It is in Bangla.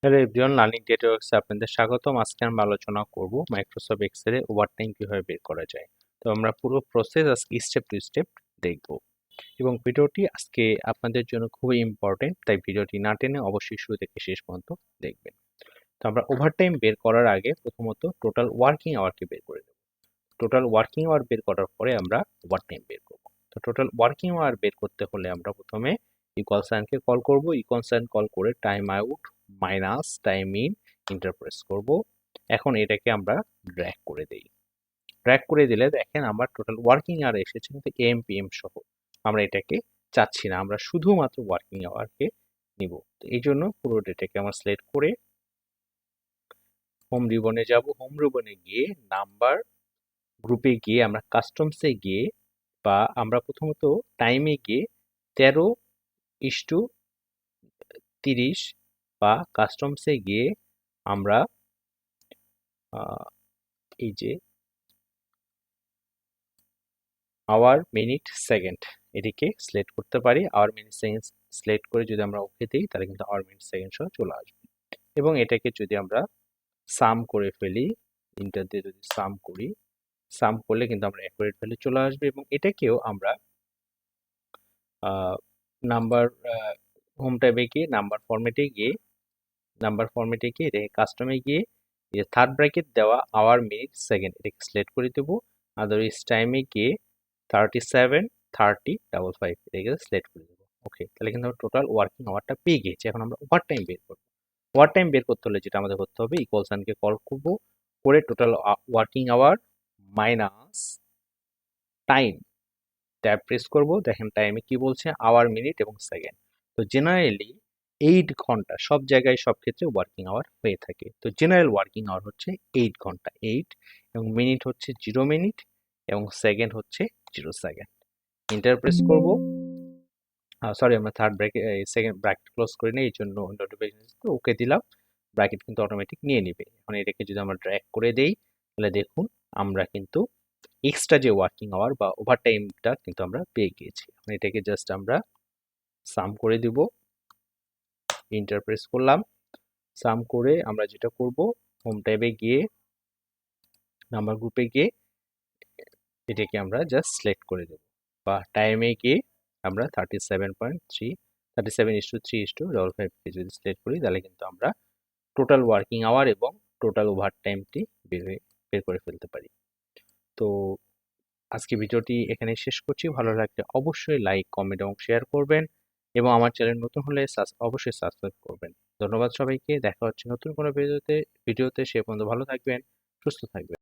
হ্যালো এভরিওয়ান, লার্নিং ডেটাওয়ার্কসে আপনাদের স্বাগতম। আজকে আমরা আলোচনা করব মাইক্রোসফট এক্সেলে ওভারটাইম কিভাবে বের করা যায়। তো আমরা পুরো প্রসেস আজকে স্টেপ টু স্টেপ দেখব এবং ভিডিওটি আজকে আপনাদের জন্য খুবই ইম্পর্টেন্ট, তাই ভিডিওটি না টেনে অবশ্যই শুরু থেকে শেষ পর্যন্ত দেখবেন। তো আমরা ওভারটাইম বের করার আগে প্রথমত টোটাল ওয়ার্কিং আওয়ারকে বের করে নেব। টোটাল ওয়ার্কিং আওয়ার বের করার পরে আমরা ওভারটাইম বের করব। তো টোটাল ওয়ার্কিং আওয়ার বের করতে হলে আমরা প্রথমে ইকুয়াল সাইনকে কল করব। ইকুয়াল সাইন কল করে time out minus time in Interpress করব। এখন এটাকে আমরা ড্র্যাগ করে দেই। ড্র্যাগ করে দিলে দেখেন আমার টোটাল ওয়ার্কিং আওয়ার এসেছে, কিন্তু এম পি এম সহ। আমরা এটাকে চাচ্ছি না, আমরা শুধুমাত্র ওয়ার্কিং আওয়ারকে নিব। তো এই জন্য পুরো ডেটাকে আমরা সিলেক্ট করে হোম রিবনে যাব। হোম রিবনে গিয়ে নাম্বার গ্রুপে গিয়ে আমরা কাস্টমসে গিয়ে বা আমরা প্রথমত টাইমে গিয়ে 13:30 বা কাস্টমসে গিয়ে আমরা এই যে আওয়ার মিনিট সেকেন্ড এটিকে সিলেক্ট করতে পারি। আওয়ার মিনিট সেকেন্ড সিলেক্ট করে যদি আমরা ওকে দিই তাহলে কিন্তু আওয়ার মিনিট সেকেন্ড সহ চলে আসবে। এবং এটাকে যদি আমরা সাম করে ফেলি, ইন্টার দিয়ে যদি সাম করি, সাম করলে কিন্তু আমরা অ্যাকুরেট ভ্যালু চলে আসবে। এবং এটাকেও আমরা নাম্বার হোম ট্যাবে গিয়ে নাম্বার ফরম্যাটে গিয়ে এটাকে কাস্টমে গিয়ে এই থার্ড ব্র্যাকেট দেওয়া আওয়ার মিনিট সেকেন্ড এটাকে সিলেক্ট করে দেবো। আদারওয়াইজ টাইমে গিয়ে 37:30:55 এটাকে সিলেক্ট করে দেবো। ওকে, তাহলে কিন্তু আমরা টোটাল ওয়ার্কিং আওয়ারটা পেয়ে গেছি। এখন আমরা ওভার টাইম বের করবো। ওভার টাইম বের করতে হলে যেটা আমাদের করতে হবে, ইকুয়াল সাইনকে কল করবো, করে total working hour minus time tab press করব। দেখেন টাইমে কি বলছে, আওয়ার মিনিট এবং সেকেন্ড। তো জেনারেলি 8 ঘন্টা সব জায়গায় সব ক্ষেত্রে ওয়ার্কিং আওয়ার হয়ে থাকে। তো জেনারেল ওয়ার্কিং আওয়ার হচ্ছে 8 ঘন্টা, 8, এবং মিনিট হচ্ছে 0 মিনিট এবং সেকেন্ড হচ্ছে 0 সেকেন্ড। এন্টার প্রেস করব। সরি, আমরা third bracket second bracket close করি না, এই জন্য নোটিফিকেশন ওকে দিলাম। ব্র্যাকেট কিন্তু অটোমেটিক নিয়ে নিবে। এখন এটাকে যদি আমরা ড্র্যাগ করে দেই তাহলে দেখুন আমরা কিন্তু এক্সট্রা যে ওয়ার্কিং আওয়ার বা ওভার টাইমটা কিন্তু আমরা পেয়ে গিয়েছি। এখন এটাকে জাস্ট আমরা সাম করে দিব। এন্টার প্রেস করলাম। সাম করে আমরা যেটা করব, হোম ট্যাবে গিয়ে নাম্বার গ্রুপে গিয়ে এটাকে আমরা জাস্ট সিলেক্ট করে দেব। বা টাইমে গিয়ে আমরা 37:3:55 যদি সিলেক্ট করি তাহলে কিন্তু আমরা টোটাল ওয়ার্কিং আওয়ার এবং টোটাল ওভার টাইমটি বের করে ফেলতে পারি। তো আজকে ভিডিওটি এখানে শেষ করছি। ভালো লাগলে অবশ্যই লাইক, কমেন্ট এবং শেয়ার করবেন এবং আমার চ্যানেল নতুন হলে অবশ্যই সাবস্ক্রাইব করবেন। ধন্যবাদ সবাইকে। দেখা হচ্ছে নতুন কোনো ভিডিওতে। সে পর্যন্ত ভালো থাকবেন, সুস্থ থাকবেন।